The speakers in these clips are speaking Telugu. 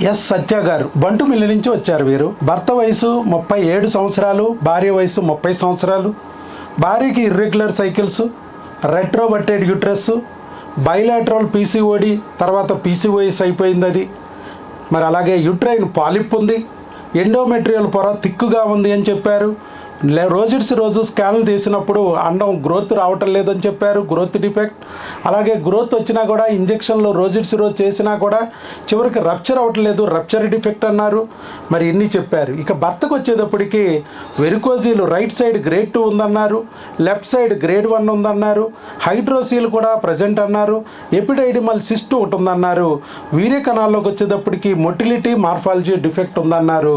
ఎస్ సత్య గారు బంటుమిల్లి నుంచి వచ్చారు. వీరు భర్త వయసు 37 సంవత్సరాలు, భార్య వయసు 30 సంవత్సరాలు. భార్యకి irregular cycles, retroverted uterus, bilateral PCOD, తర్వాత పీసీఓఎస్ అయిపోయింది అది. మరి అలాగే యూట్రైన్ పాలిప్ ఉంది, ఎండోమెట్రియల్ పొర తిక్కుగా ఉంది అని చెప్పారు. రోజు స్కాన్లు తీసినప్పుడు అండం గ్రోత్ రావటం లేదని చెప్పారు, గ్రోత్ డిఫెక్ట్. అలాగే గ్రోత్ వచ్చినా కూడా ఇంజక్షన్లో రోజు చేసినా కూడా చివరికి రప్చర్ అవ్వట్లేదు, రప్చర్ డిఫెక్ట్ అన్నారు. మరి ఇన్ని చెప్పారు. ఇక భర్తకు వచ్చేటప్పటికి వెరికోజీలు రైట్ సైడ్ గ్రేడ్ 2 ఉందన్నారు, లెఫ్ట్ సైడ్ గ్రేడ్ 1 ఉందన్నారు, హైడ్రోసీల్ కూడా ప్రజెంట్ అన్నారు, ఎపిడైడిమల్ సిస్ట్ ఒకటి ఉందన్నారు. వీర్య కణాల్లోకి వచ్చేటప్పటికి మొటిలిటీ మార్ఫాలజీ డిఫెక్ట్ ఉందన్నారు.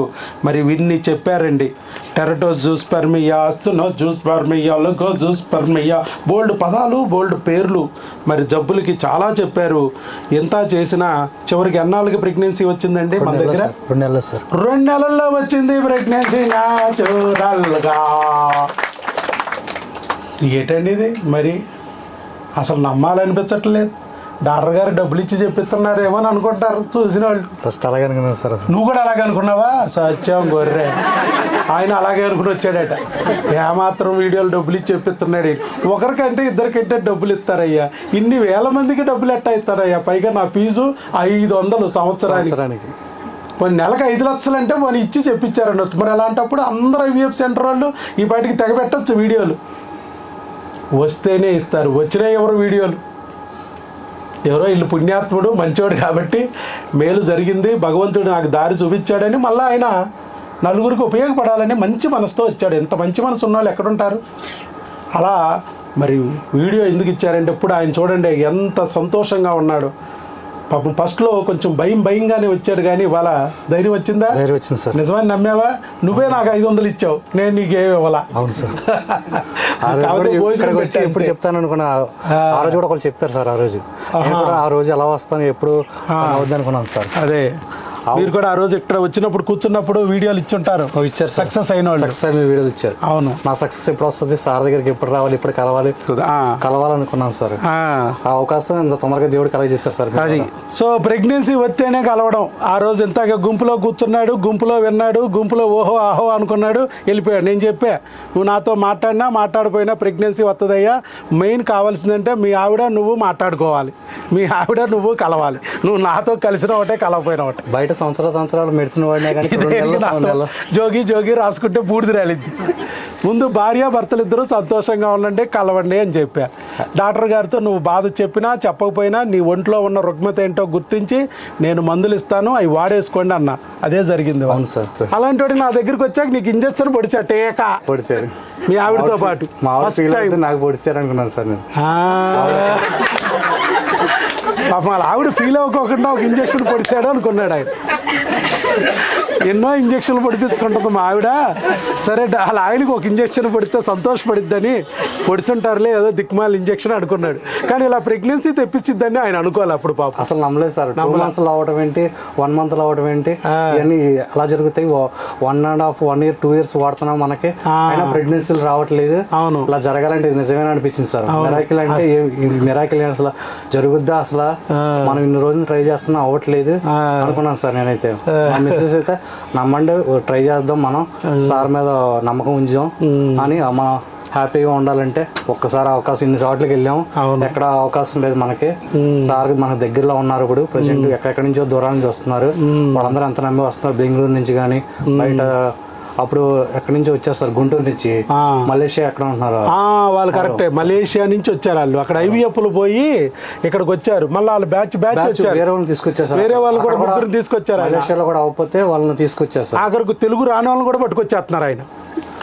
మరి ఇన్ని చెప్పారండి. టెరటోజూస్పెర్మియా, అస్తునోజూస్పెర్మియా, లొగోజూస్పెర్మియా, బోల్డ్ పదాలు, బోల్డ్ పేర్లు. మరి జబ్బులకి చాలా చెప్పారు. ఎంత చేసినా చివరికి ఎన్నాళ్ళకి ప్రెగ్నెన్సీ వచ్చిందండి మన దగ్గర? 2 నెలలు సార్. 2 నెలల్లో వచ్చింది ప్రెగ్నెన్సీ న్యాచురల్గా. ఏంటండి ఇది? మరి అసలు నమ్మాలనిపించట్లేదు. డాక్టర్ గారు డబ్బులు ఇచ్చి చెప్పిస్తున్నారేమో అని అనుకుంటారు చూసిన వాళ్ళు. ఫస్ట్ అలాగే అనుకున్నాను సార్. నువ్వు కూడా అలాగే అనుకున్నావా? సత్యం గొర్రె. ఆయన అలాగే అనుకుని వచ్చాడట. ఏమాత్రం వీడియోలు డబ్బులు ఇచ్చి చెప్పిస్తున్నాడు. ఒకరికంటే ఇద్దరికంటే డబ్బులు ఇస్తారయ్యా. ఇన్ని వేల మందికి డబ్బులు ఎట్టా ఇస్తారయ్యా? పైగా నా ఫీజు 500 సంవత్సరానికి. కొన్ని నెలకు 5 లక్షలు అంటే మనం ఇచ్చి చెప్పించారండి. మరి అలాంటప్పుడు అందరూ ఐవీఎఫ్ సెంటర్ వాళ్ళు ఈ బయటికి తెగబెట్టచ్చు వీడియోలు. వస్తేనే ఇస్తారు, వచ్చినా ఎవరు వీడియోలు. ఎవరో ఇల్లు పుణ్యాత్ముడు మంచివాడు కాబట్టి మేలు జరిగింది, భగవంతుడు నాకు దారి చూపించాడని మళ్ళీ ఆయన నలుగురికి ఉపయోగపడాలని మంచి మనసుతో వచ్చాడు. ఎంత మంచి మనసు ఉన్న వాళ్ళు ఎక్కడుంటారు? అలా మరి వీడియో ఎందుకు ఇచ్చారంటే ఇప్పుడు ఆయన చూడండి ఎంత సంతోషంగా ఉన్నాడు. పాపం ఫస్ట్లో కొంచెం భయంగానే వచ్చాడు, కానీ ఇవాళ ధైర్యం వచ్చిందా? ధైర్యం వచ్చింది సార్. నిజమని నమ్మావా? నువ్వే నాకు 500 ఇచ్చావు, నేను నీకేమి ఇవ్వాలా? అవును సార్. ఎప్పుడు చెప్తాను అనుకున్నా. ఆ రోజు కూడా ఒకళ్ళు చెప్పారు సార్. ఆ రోజు ఎలా వస్తాను, ఎప్పుడు వద్దనుకున్నాను సార్. అదే మీరు కూడా ఆ రోజు ఇక్కడ వచ్చినప్పుడు కూర్చున్నప్పుడు వీడియోలు ఇచ్చుంటారు. ఇచ్చారు. సక్సెస్ అయిన వాళ్ళు సక్సెస్ అయిన వీడియోలు ఇచ్చారు. అవును. నా సక్సెస్ ఎప్పుడు వస్తుంది, సార్ దగ్గరికి ఎప్పుడు రావాలి, ఎప్పుడు కలవాలనుకున్నాను సార్. ఆ అవకాశం ఇంత తొందరగా దేవుడు కలగజేశారు సార్. అది సో ప్రెగ్నెన్సీ వస్తేనే కలవడం. ఆ రోజు ఇంతగా గుంపులో కూర్చున్నాడు, గుంపులో విన్నాడు, గుంపులో ఓహో ఆహో అనుకున్నాడు, వెళ్ళిపోయాడు. నేను చెప్పా, నువ్వు నాతో మాట్లాడిపోయినా ప్రెగ్నెన్సీ వస్తుందయ్యా. మెయిన్ కావాల్సిందంటే మీ ఆవిడ నువ్వు మాట్లాడుకోవాలి, మీ ఆవిడ నువ్వు కలవాలి. నువ్వు నాతో కలిసిన ఒకటే, కలవపోయిన ఒకటే. బయట సంవత్సరాలు మెడిసిన్ వాడినా కానీ జోగి రాసుకుంటే బూడిద రాలిద్ది. ముందు భార్య భర్తలు ఇద్దరు సంతోషంగా ఉండండి, కలవండి అని చెప్పా. డాక్టర్ గారితో నువ్వు బాధ చెప్పినా చెప్పకపోయినా నీ ఒంట్లో ఉన్న రుగ్మత ఏంటో గుర్తించి నేను మందులు ఇస్తాను, అవి వాడేసుకోండి అన్న. అదే జరిగింది. అలాంటి వాడు నా దగ్గరికి వచ్చాక నీకు ఇంజక్షన్ పొడిచా, టీకా పొడిచారు మీ ఆవిడతో పాటు. నాకు పొడిచారు అనుకున్నాను సార్ నేను. పాపం వాళ్ళ ఆవిడ ఫీల్ అవ్వకోకుండా ఒక ఇంజక్షన్ పొడిచాడు అనుకున్నాడు ఆయన. ఎన్నో ఇంజక్షన్లు పొడిపించుకుంటుంది మా ఆవిడ. సరే వాళ్ళ ఆయనకి ఒక ఇంజక్షన్ పొడితే సంతోషపడిద్దని పొడిచుంటారులే, ఏదో దిక్మాల ఇంజక్షన్ అనుకున్నాడు. కానీ ఇలా ప్రెగ్నెన్సీ తెప్పించిద్దని ఆయన అనుకోవాలి అప్పుడు. పాప అసలు నమ్మలేదు సార్. 2 months అవడం ఏంటి, 1 month అవడం ఏంటి, ఇవన్నీ అలా జరుగుతాయి. 1.5, 1 year, 2 years వాడుతున్నాం, మనకి అయినా ప్రెగ్నెన్సీలు రావట్లేదు. అవును. ఇలా జరగాలంటే ఇది నిజమేనా అనిపించింది సార్. మిరాకిల్ అంటే మిరాకిల్ అసలు జరుగుద్దా? అసలు మనం ఇన్ని రోజులు ట్రై చేస్తున్నా అవ్వట్లేదు అనుకున్నాను సార్ నేనైతే. మా మిస్సెస్ అయితే నమ్మండి, ట్రై చేద్దాం, మనం సార్ మీద నమ్మకం ఉంచాం అని. మనం హ్యాపీగా ఉండాలంటే ఒక్కసారి అవకాశం, ఇన్ని చోట్లకి వెళ్ళాము, ఎక్కడ అవకాశం లేదు మనకి. సార్ మనకు దగ్గరలో ఉన్నారు. ఇప్పుడు ప్రజెంట్ ఎక్కడెక్కడి నుంచో దూరం నుంచి వస్తున్నారు. వాళ్ళందరూ ఎంత నమ్మి వస్తున్నారు, బెంగళూరు నుంచి కానీ బయట. అప్పుడు ఎక్కడి నుంచి వచ్చేస్తారు, గుంటూరు నుంచి, మలేషియా ఎక్కడ ఉంటున్నారు వాళ్ళు. కరెక్టే, మలేషియా నుంచి వచ్చారు వాళ్ళు. అక్కడ ఐవీఎఫ్లు పోయి ఇక్కడికి వచ్చారు. మళ్ళీ వాళ్ళు బ్యాచ్ వేరే వాళ్ళని తీసుకొచ్చారు. వేరే వాళ్ళు కూడా ముగ్గురు తీసుకొచ్చారు. మలేషియాలో కూడా అవ్వకపోతే వాళ్ళని తీసుకొచ్చారు. ఆఖరికి తెలుగు రాని వాళ్ళని కూడా పట్టుకొచ్చేస్తున్నారు ఆయన.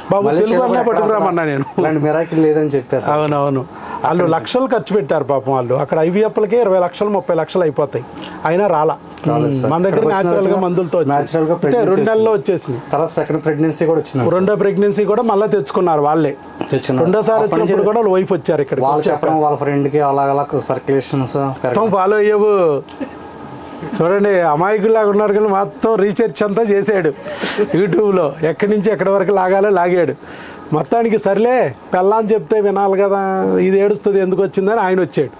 బాబు తెలుగు అన్నా పట్టుకురామన్నా నేను. ఇలాంటి మిరాకిల్ లేదని చెప్పారు. అవునవును. వాళ్ళు లక్షలు ఖర్చు పెట్టారు పాపం వాళ్ళు. అక్కడ ఐవీఎఫ్లకే 20 లక్షలు 30 లక్షలు అయిపోతాయి, అయినా రాలా. మన దగ్గర న్యాచురల్ గా మందులతో 2 నెలల్లో వచ్చేసింది. తర్వాత సెకండ్ ప్రెగ్నెన్సీ కూడా వచ్చింది. రెండో ప్రెగ్నెన్సీ కూడా మళ్ళీ తెచ్చుకున్నారు వాళ్ళే. రెండోసారి వచ్చినప్పుడు కూడా వైఫ్ వచ్చారు ఇక్కడ. వాళ్ళు చెప్పడం వాళ్ళ ఫ్రెండ్ కి అలా సర్క్యులేషన్స్ ఫాలో అయ్యేవు. చూడండి, అమాయకుల్లాగా ఉన్నారు కానీ మొత్తం రీసెర్చ్ అంతా చేశాడు యూట్యూబ్లో. ఎక్కడి నుంచి ఎక్కడి వరకు లాగాలో లాగాడు. మొత్తానికి సర్లే, పెళ్ళాన్ని చెప్తే వినాలి కదా, ఇది ఏడుస్తుంది ఎందుకు వచ్చిందని ఆయన వచ్చాడు.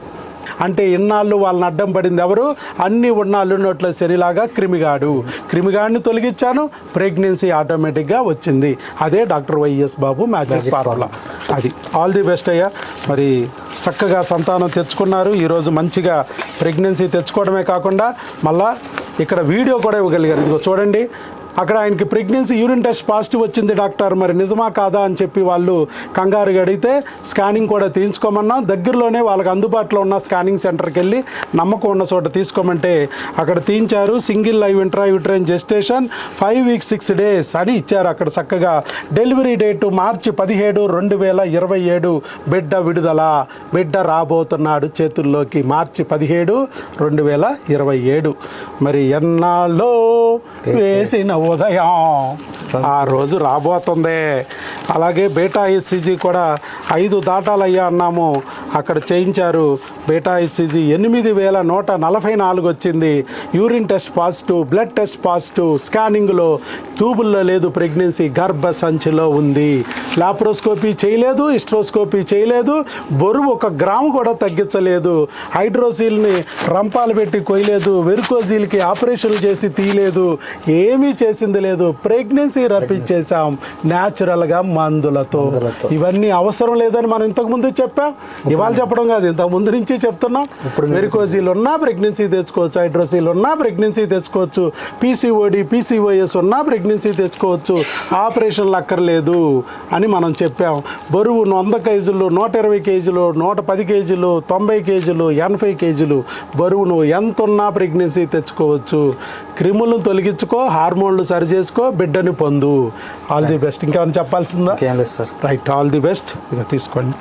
అంటే ఇన్నాళ్ళు వాళ్ళని అడ్డం పడింది ఎవరు? అన్ని ఉన్నాళ్ళు నోట్ల శనిలాగా క్రిమిగాడిని తొలగించాను, ప్రెగ్నెన్సీ ఆటోమేటిక్గా వచ్చింది. అదే డాక్టర్ వైఎస్ బాబు మ్యాజిక్ ఫార్ములా. అది ఆల్ ది బెస్ట్ అయ్యా. మరి చక్కగా సంతానం తెచ్చుకున్నారు. ఈరోజు మంచిగా ప్రెగ్నెన్సీ తెచ్చుకోవడమే కాకుండా మళ్ళా ఇక్కడ వీడియో కూడా ఇవ్వగలిగారు. ఇదిగో చూడండి, అక్కడ ఆయనకి ప్రెగ్నెన్సీ యూరిన్ టెస్ట్ పాజిటివ్ వచ్చింది డాక్టర్, మరి నిజమా కాదా అని చెప్పి వాళ్ళు కంగారుగా అడిగితే స్కానింగ్ కూడా తీయించుకోమన్నా. దగ్గరలోనే వాళ్ళకి అందుబాటులో ఉన్న స్కానింగ్ సెంటర్కి వెళ్ళి నమ్మకం ఉన్న చోట తీసుకోమంటే అక్కడ తీయించారు. Single live intrauterine gestation 5 weeks 6 days అని ఇచ్చారు. అక్కడ చక్కగా డెలివరీ డేటు March 17, 2027. బిడ్డ విడుదల, బిడ్డ రాబోతున్నాడు చేతుల్లోకి March 17, 2027. మరి ఎన్నాళ్ళో వేసిన ఉదయం ఆ రోజు రాబోతుంది. అలాగే బీటా ECG కూడా 5 దాటాలయ్యా అన్నాము, అక్కడ చేయించారు. బీటా ECG 8144 వచ్చింది. Urine test positive, blood test positive, స్కానింగ్లో ట్యూబుల్లో లేదు ప్రెగ్నెన్సీ, గర్భ సంచిలో ఉంది. లాప్రోస్కోపీ చేయలేదు, హిస్ట్రోస్కోపీ చేయలేదు, బరువు 1 గ్రాము కూడా తగ్గించలేదు, హైడ్రోసీల్ని రంపాలు పెట్టి కొయ్యలేదు, వెరుకోజీల్కి ఆపరేషన్లు చేసి తీయలేదు, ఏమీ చేసింది లేదు. ప్రెగ్నెన్సీ రప్పించేసాం న్యాచురల్గా మందులతో. ఇవన్నీ అవసరం లేదని మనం ఇంతకుముందు చెప్పాం, ఇవాళ చెప్పడం కాదు, ఇంతకుముందు నుంచి చెప్తున్నాం. వెరికోజీలు ఉన్నా ప్రెగ్నెన్సీ తెచ్చుకోవచ్చు, హైడ్రోసీల్ ఉన్నా ప్రెగ్నెన్సీ తెచ్చుకోవచ్చు, PCOD PCOS ఉన్నా ప్రెగ్నెన్సీ తెచ్చుకోవచ్చు, ఆపరేషన్లు అక్కర్లేదు అని మనం చెప్పాం. బరువు 100 కేజీలు, 120 కేజీలు, 110 కేజీలు, 90 కేజీలు, 80 కేజీలు బరువు నువ్వు ఎంత ఉన్నా ప్రెగ్నెన్సీ తెచ్చుకోవచ్చు. క్రిములను తొలగించుకో, హార్మోన్లు సరి చేసుకో, బిడ్డని పొందు. All the best. ఇంకేమైనా చెప్పాల్సిందా? ఏం లేదు sir. Right, all the best. ఇక తీసుకోండి.